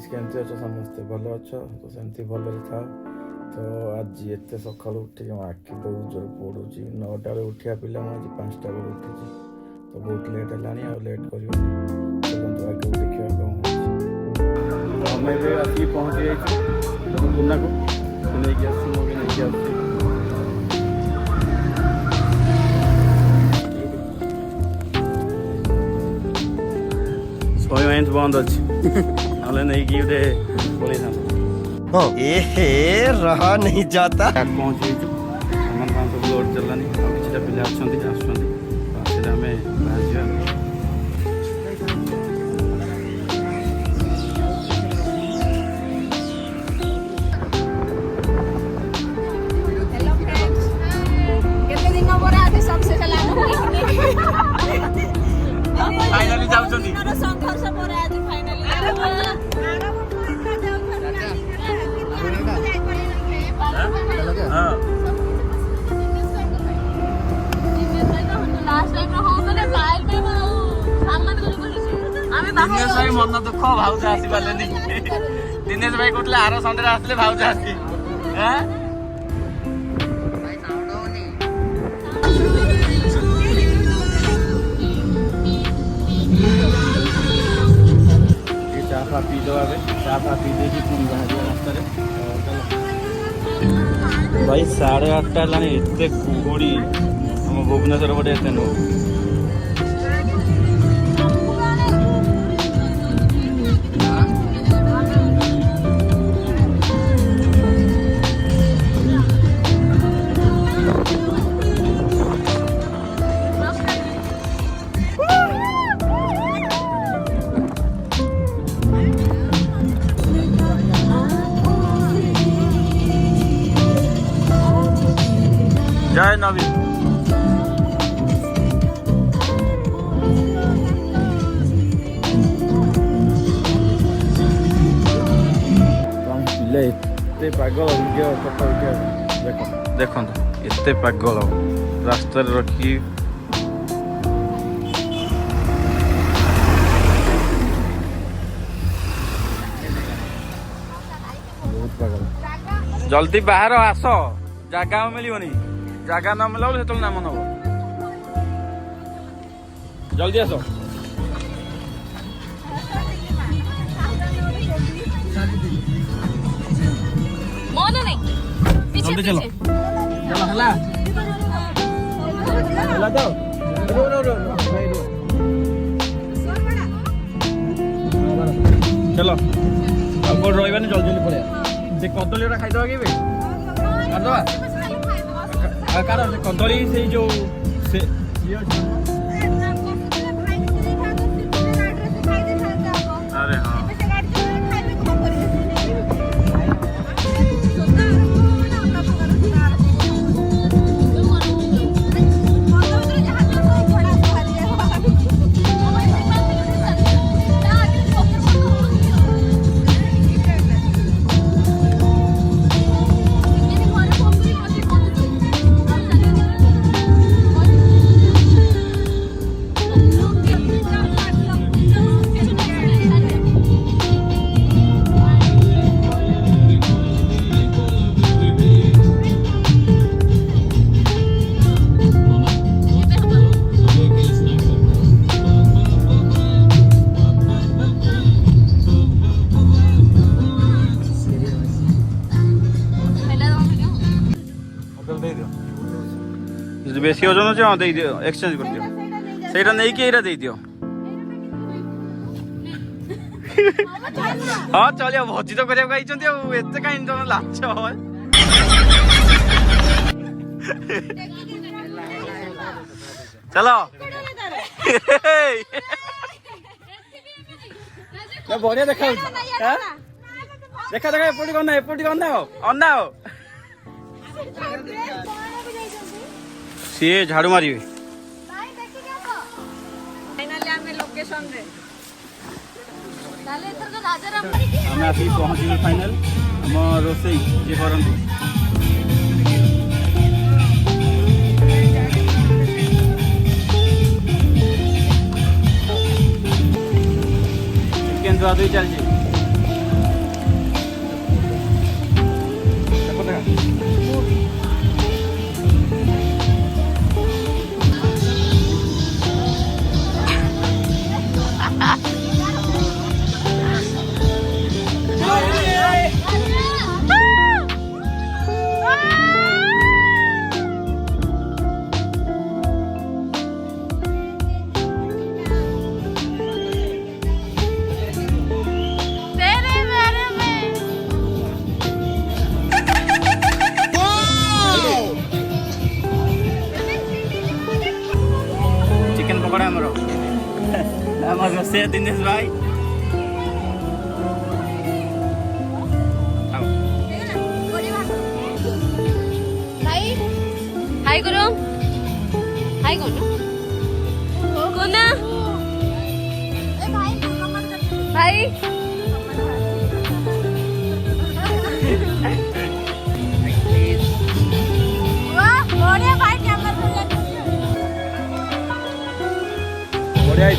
केमती अच्छ समस्ते भल अच्छ तो सेमती भले था। तो आज एत सका उठे आखि बहुत जोर पड़ू 9टा बेले उठा पिला आज 5टा बेले उठी तो बहुत लेट है लेट कर आगे देखा कौन आम आसिक पहुँची जाइए पुना को नहीं आस माइंड बंद अच्छे नहीं कि बोले रहा नहीं जाता पहुँच सामान फान सब लोड चलानी किसी पिला आम फाइनाली जाउछंती संघर्ष पर आज फाइनाली हां लास्ट टाइम हो गले फाइल पे सामान को आमे दिनेश भाई मन दुख भाउज आसी पालेनी दिनेश भाई कोटले आरो संडे आसले भाउज आसी हैं भाई साउंड होनी चाफा पी दो चाफा पी दे बाहर रास्ता भाई 8:30 है एत कुहुड़ी आम भुवनेश्वर पटे एत नुह जय नवीन पिले एते पागल देख एते पागल रास्ता रखी बहुत पागल जल्दी बाहर आस जगह मिलनी जगह न मिला से नाम नब जल्दी आस जल्दी चलो चलो अब रही जल्दी जल्दी पड़े से कदली खाईदे कि करदे कार कदली से जो से अरे हाँ बेसी ओजन अच्छे हाँ दे दियो एक्सचेंज कर दियो सेटा नहीं कि एरा दे दियो हाँ चलिए भोजी तो करिया खाइछंती आ एते काइन जन लाच चलो बढ़िया देखा देखा देखा एपटी कौन अन्ना हो सी झाड़ू मारे आम आस पहुँचल फाइनाल आम रोसे जी करती चिकेन धुआ धुई चलती ପକୋଡ଼ା ଆମର ଆମର ରୋଷେଇଆ ଦିନେଶ ଭାଇ। हाय करो हाय करो कोना भाई बढ़िया भाई कैमरा बढ़िया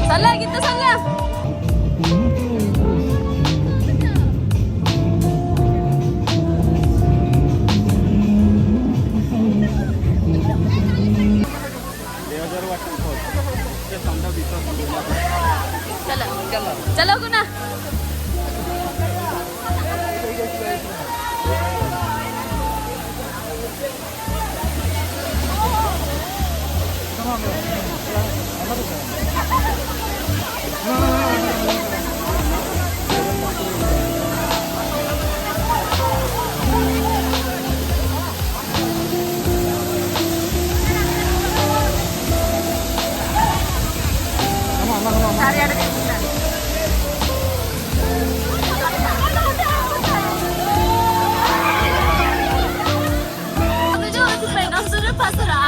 चला किती चला चला चलो गुना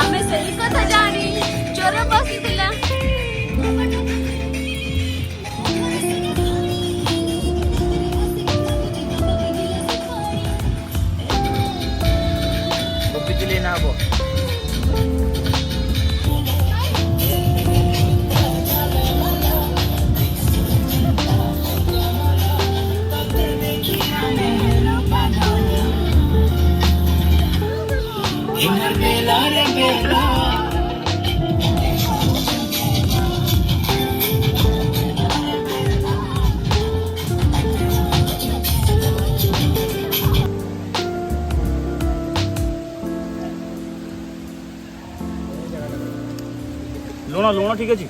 ଆମେ ସେଇ କଥା ଜାଣି ଚୋର ବସିଥିଲା ବିଜଲି ନା ହବ ଲୁଣ ଲୁଣ ଠିକ ଅଛି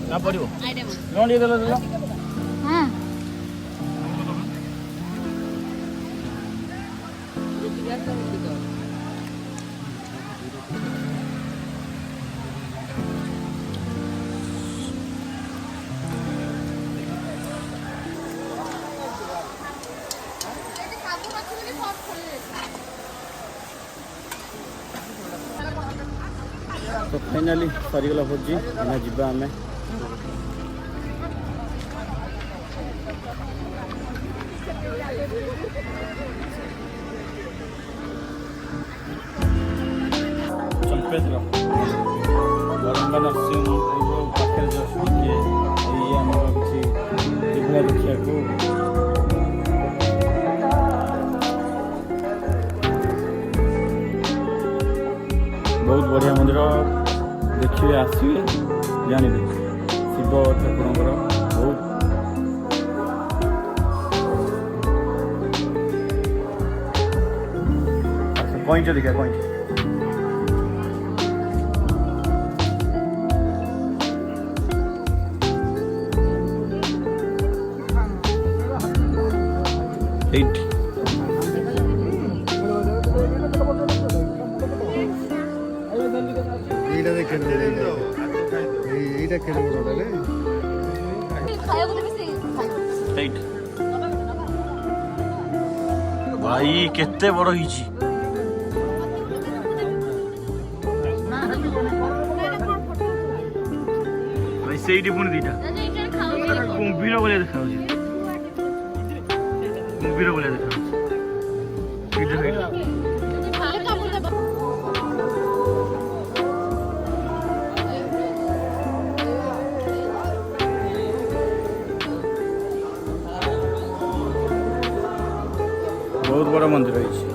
ନା ପଡ଼ିବ ଲୁଣ ଟିକେ ଦେଲ ଦେଲ तो फाइनाली सरीगला भोजी आम जा आम चंपेश्वर बरंगा नरसिंह पाखे जीवन देखा बहुत बढ़िया मंदिर देखिए आसवे जानवे शिव ठाकुर बहुत कईच देखा कईच भाई केते बड़ हिची भाई सेठी पुणी दीटा कुंभीर भाया देखा कुंभीर भाया देखा ବଡ଼ ମନ୍ଦିର ହେଇଛି।